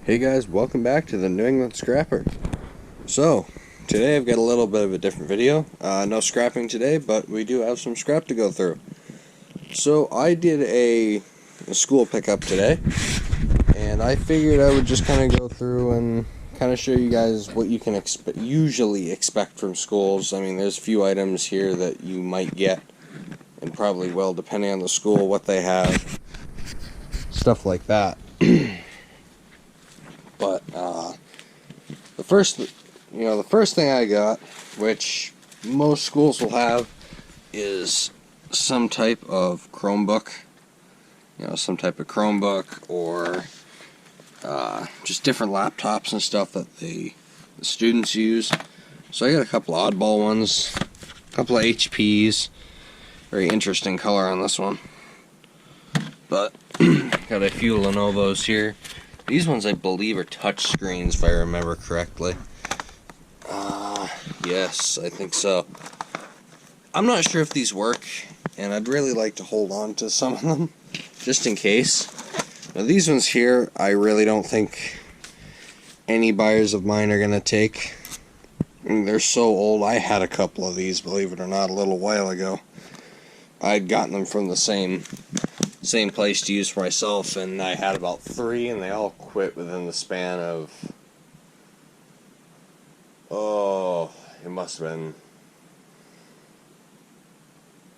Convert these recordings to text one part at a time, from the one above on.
Hey guys, welcome back to the New England Scrapper. So, today I've got a little bit of a different video. No scrapping today, but we do have some scrap to go through. So, I did a school pickup today, and I figured I would just kind of go through and kind of show you guys what you can usually expect from schools. I mean, there's a few items here that you might get, and probably will, depending on the school, what they have, stuff like that. But the first thing I got, which most schools will have, is some type of Chromebook. Some type of Chromebook, or just different laptops and stuff that the students use. So I got a couple of oddball ones, a couple of HPs. Very interesting color on this one. But got a few Lenovo's here. These ones, I believe, are touch screens, if I remember correctly. Yes, I think so. I'm not sure if these work, and I'd really like to hold on to some of them, just in case. Now, these ones here, I really don't think any buyers of mine are going to take. I mean, they're so old. I had a couple of these, believe it or not, a little while ago. I'd gotten them from the same place to use for myself, and I had about 3, and they all quit within the span of, it must have been,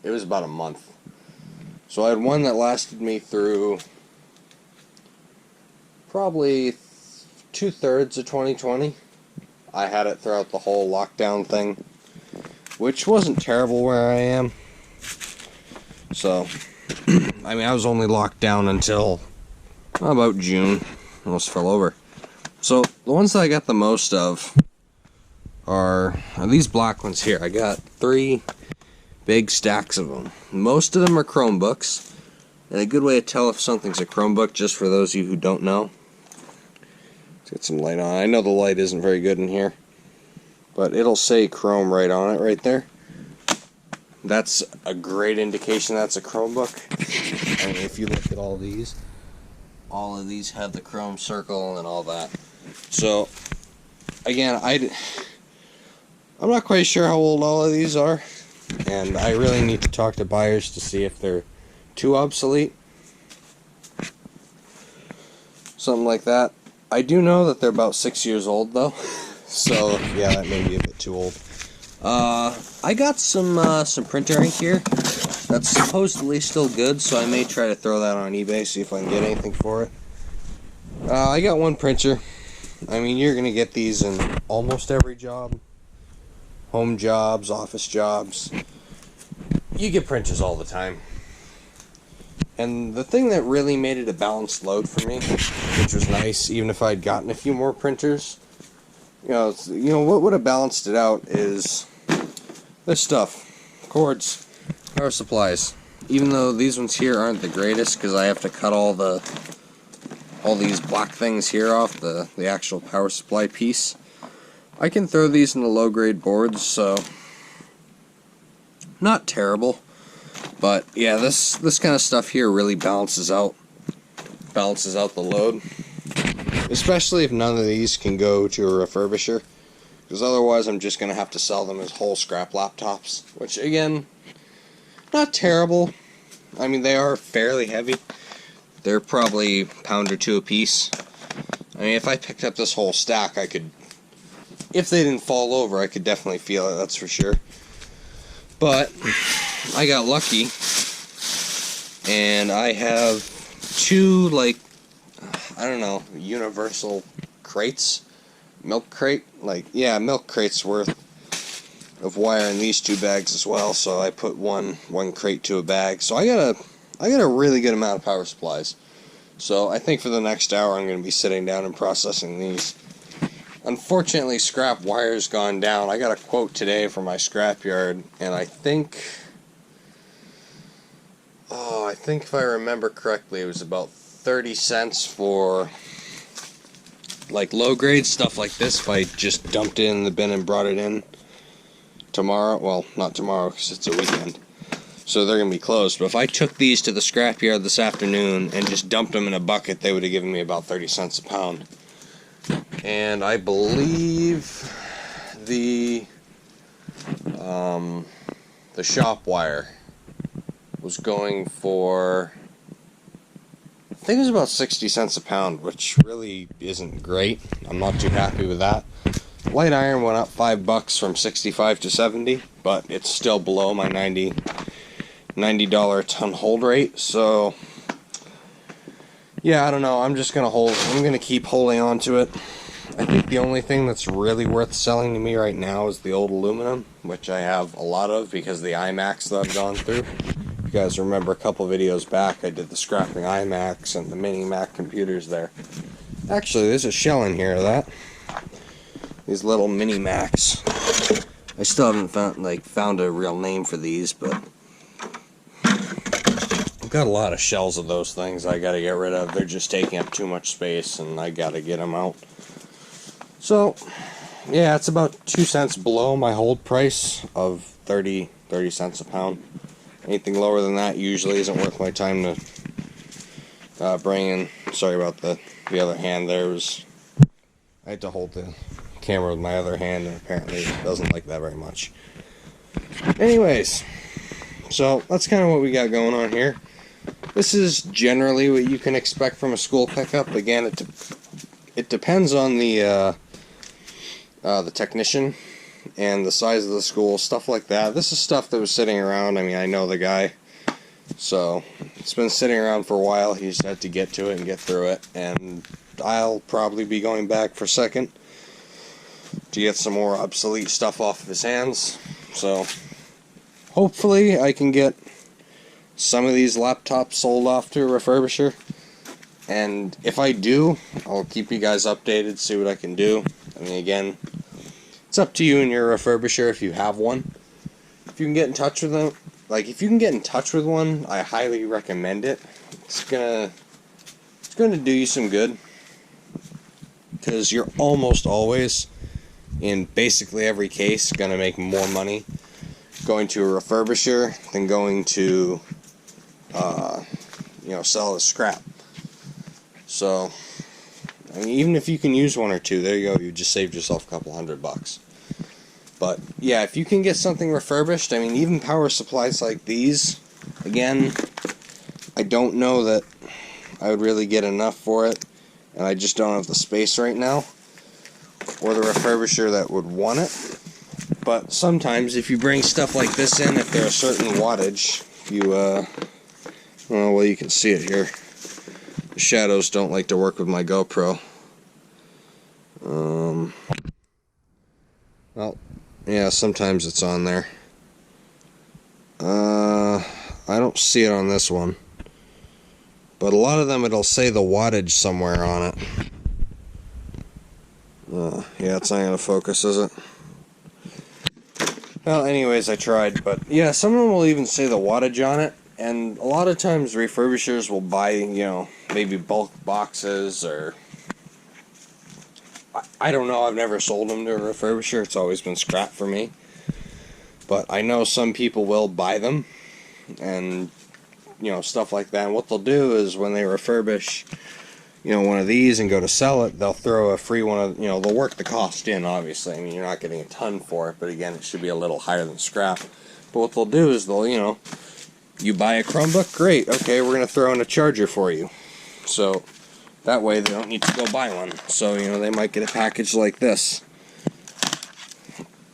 it was about a month. So I had one that lasted me through probably 2/3 of 2020. I had it throughout the whole lockdown thing, which wasn't terrible where I am. So, I mean, I was only locked down until about June. Almost fell over. So, the ones that I got the most of are these black ones here. I got 3 big stacks of them. Most of them are Chromebooks. And a good way to tell if something's a Chromebook, just for those of you who don't know. Let's get some light on. I know the light isn't very good in here, but it'll say Chrome right on it, right there. That's a great indication that's a Chromebook. I mean, if you look at all of these have the Chrome circle and all that. So, again, I'm not quite sure how old all of these are, and I really need to talk to buyers to see if they're too obsolete. Something like that. I do know that they're about 6 years old, though. So, yeah, that may be a bit too old. I got some printer ink here. That's supposedly still good, so I may try to throw that on eBay, see if I can get anything for it. I got one printer. I mean, you're going to get these in almost every job. Home jobs, office jobs. You get printers all the time. And the thing that really made it a balanced load for me, which was nice, even if I'd gotten a few more printers, what would have balanced it out is this stuff. Cords, power supplies. Even though these ones here aren't the greatest, because I have to cut all these black things here off the actual power supply piece, I can throw these into low-grade boards, so not terrible. But yeah, this kind of stuff here really balances out the load. Especially if none of these can go to a refurbisher, because otherwise I'm just going to have to sell them as whole scrap laptops, which again, not terrible. I mean, they are fairly heavy. They're probably a pound or 2 a piece. I mean, if I picked up this whole stack, I could, if they didn't fall over, I could definitely feel it, that's for sure. But I got lucky, and I have 2, like, I don't know, universal crates, milk crate, milk crates worth of wire in these 2 bags as well. So I put one crate to a bag. So I got a really good amount of power supplies. So I think for the next hour I'm going to be sitting down and processing these. Unfortunately, scrap wire's gone down. I got a quote today from my scrapyard, and I think if I remember correctly, it was about 30 cents for like low grade stuff like this if I just dumped it in the bin and brought it in tomorrow. Well, not tomorrow because it's a weekend, so they're going to be closed. But if I took these to the scrapyard this afternoon and just dumped them in a bucket, they would have given me about 30 cents a pound. and I believe the shop wire was going for, I think it was about 60 cents a pound, which really isn't great. I'm not too happy with that. Light iron went up $5 from 65 to 70, but it's still below my $90 a ton hold rate. So yeah, I don't know. I'm just gonna hold. I'm gonna keep holding on to it. I think the only thing that's really worth selling to me right now is the old aluminum, which I have a lot of because of the iMacs that I've gone through. If you guys remember a couple videos back, I did the scrapping iMacs and the mini Mac computers there. Actually, there's a shell in here of that. These little mini Macs. I still haven't found a real name for these, but I've got a lot of shells of those things I gotta get rid of. They're just taking up too much space, and I gotta get them out. So, yeah, it's about 2 cents below my hold price of 30 cents a pound. Anything lower than that usually isn't worth my time to bring in. Sorry about the other hand there. I had to hold the camera with my other hand, and apparently it doesn't like that very much. Anyways, so that's kind of what we got going on here. This is generally what you can expect from a school pickup. Again, it depends on the technician and the size of the school, stuff like that. This is stuff that was sitting around. I mean, I know the guy, so it's been sitting around for a while. He's had to get to it and get through it, and I'll probably be going back for a second to get some more obsolete stuff off of his hands. So hopefully I can get some of these laptops sold off to a refurbisher, and if I do, I'll keep you guys updated, see what I can do. I mean, again, it's up to you and your refurbisher if you have one. If you can get in touch with them, if you can get in touch with one, I highly recommend it. It's gonna do you some good, because you're almost always, in basically every case, gonna make more money going to a refurbisher than going to sell as scrap. So I mean, even if you can use one or two, there you go, you just saved yourself a couple $100. But yeah, if you can get something refurbished, I mean, even power supplies like these, again, I don't know that I would really get enough for it, and I just don't have the space right now, or the refurbisher that would want it. But sometimes if you bring stuff like this in, if they're a certain wattage, well, you can see it here. The shadows don't like to work with my GoPro. Well, yeah, sometimes it's on there. I don't see it on this one, but a lot of them it'll say the wattage somewhere on it. Yeah, it's not gonna focus, is it? Well, anyways, I tried, but yeah, some of them will even say the wattage on it, and a lot of times refurbishers will buy, maybe bulk boxes, or I don't know, I've never sold them to a refurbisher, it's always been scrap for me. But I know some people will buy them, and, stuff like that. And what they'll do is when they refurbish, one of these and go to sell it, they'll throw a free one of, they'll work the cost in, obviously. I mean, you're not getting a ton for it, but again, it should be a little higher than scrap. But what they'll do is they'll, you buy a Chromebook, great, okay, we're going to throw in a charger for you. So that way they don't need to go buy one. So, they might get a package like this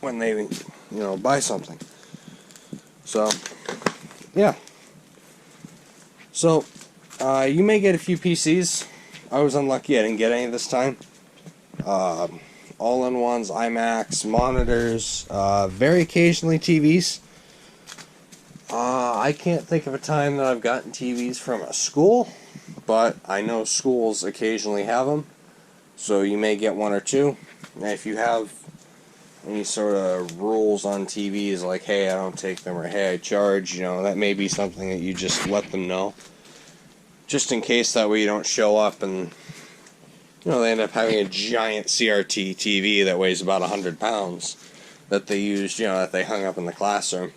when they, buy something. So, yeah. So, you may get a few PCs. I was unlucky, I didn't get any this time. All-in-ones, iMacs, monitors, very occasionally TVs. I can't think of a time that I've gotten TVs from a school, but I know schools occasionally have them, so you may get one or two. And if you have any sort of rules on TVs, like, hey, I don't take them, or hey, I charge, that may be something that you just let them know, just in case, that way you don't show up and, they end up having a giant CRT TV that weighs about 100 pounds that they used, that they hung up in the classroom.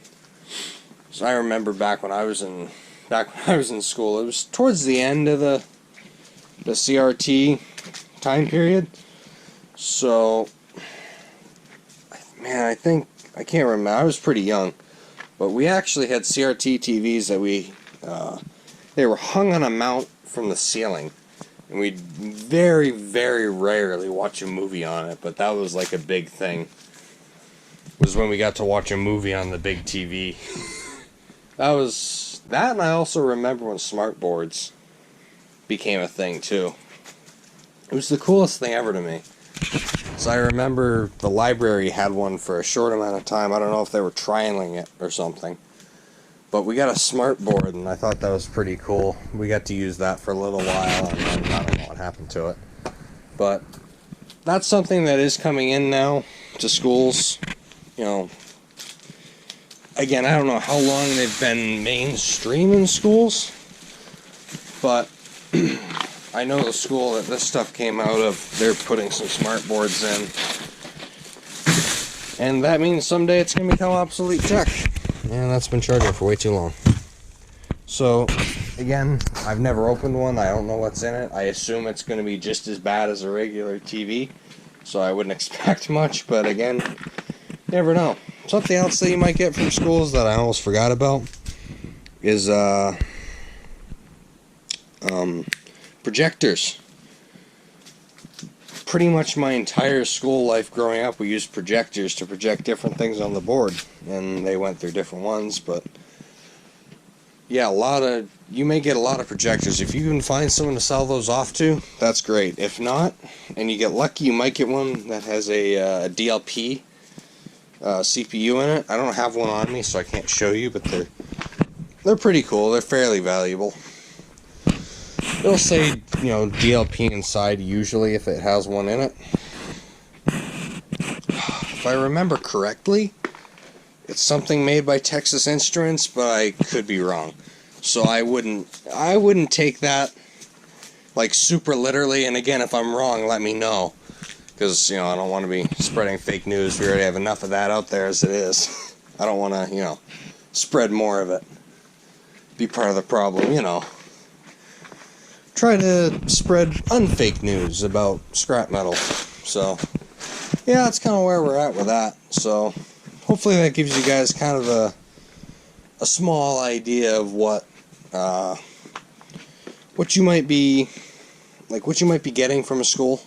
So I remember back when I was in school, it was towards the end of the CRT time period, So, man, I can't remember. I was pretty young, but we actually had CRT TVs that they were hung on a mount from the ceiling, and we'd very, very rarely watch a movie on it, but that was like a big thing, was when we got to watch a movie on the big TV. That, and I also remember when smart boards became a thing too. It was the coolest thing ever to me. So I remember the library had one for a short amount of time. I don't know if they were trialing it or something. But we got a smart board, and I thought that was pretty cool. We got to use that for a little while, and then I don't know what happened to it. But that's something that is coming in now to schools. You know, again, I don't know how long they've been mainstream in schools, but I know the school that this stuff came out of, they're putting some smart boards in. And that means someday it's going to become obsolete tech. And that's been charging for way too long. So, again, I've never opened one. I don't know what's in it. I assume it's going to be just as bad as a regular TV. So I wouldn't expect much. But again, you never know. Something else that you might get from schools that I almost forgot about is projectors. Pretty much my entire school life growing up, we used projectors to project different things on the board, and they went through different ones. But yeah, you may get a lot of projectors. If you can find someone to sell those off to, that's great. If not, and you get lucky, you might get one that has a DLP CPU in it. I don't have one on me, so I can't show you, but they're pretty cool. They're fairly valuable. It'll say, you know, DLP inside usually if it has one in it. If I remember correctly, it's something made by Texas Instruments, but I could be wrong. So I wouldn't take that like super literally, and again, if I'm wrong, let me know. Because, you know, I don't want to be spreading fake news. We already have enough of that out there as it is. I don't want to, you know, spread more of it. Be part of the problem, you know. Try to spread unfake news about scrap metal. So, yeah, that's kind of where we're at with that. So, hopefully that gives you guys kind of a small idea of what you might be getting from a school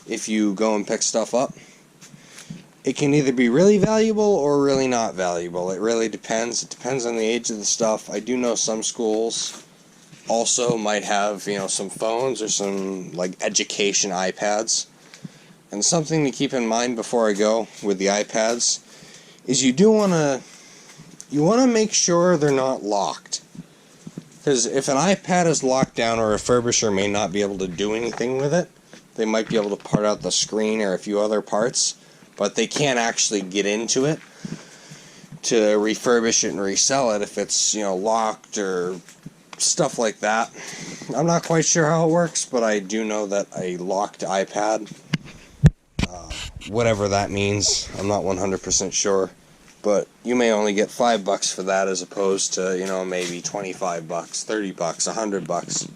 if you go and pick stuff up. It can either be really valuable or really not valuable. It really depends. It depends on the age of the stuff. I do know some schools also might have, you know, some phones or some like education iPads. And something to keep in mind before I go with the iPads is you want to make sure they're not locked. Because if an iPad is locked down, a refurbisher may not be able to do anything with it. They might be able to part out the screen or a few other parts, but they can't actually get into it to refurbish it and resell it if it's, you know, locked or stuff like that. I'm not quite sure how it works, but I do know that a locked iPad, whatever that means, I'm not 100% sure, but you may only get $5 for that as opposed to, you know, maybe $25, $30, $100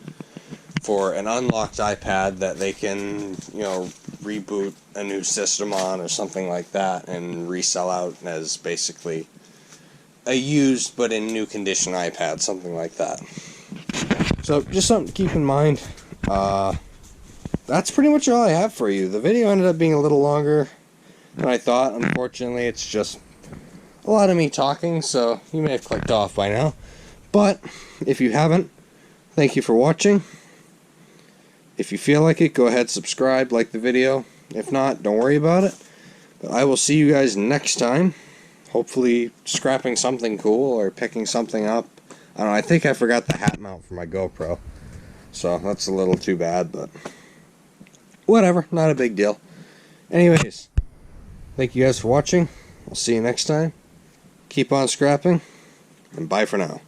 for an unlocked iPad that they can, you know, reboot a new system on or something like that and resell out as basically a used but in new condition iPad, something like that. So just something to keep in mind. That's pretty much all I have for you. The video ended up being a little longer than I thought. Unfortunately, it's just a lot of me talking, so you may have clicked off by now. But if you haven't, thank you for watching. If you feel like it, go ahead, subscribe, like the video. If not, don't worry about it. But I will see you guys next time. Hopefully scrapping something cool or picking something up. I don't know, I think I forgot the hat mount for my GoPro. So that's a little too bad, but whatever, not a big deal. Anyways, thank you guys for watching. I'll see you next time. Keep on scrapping, and bye for now.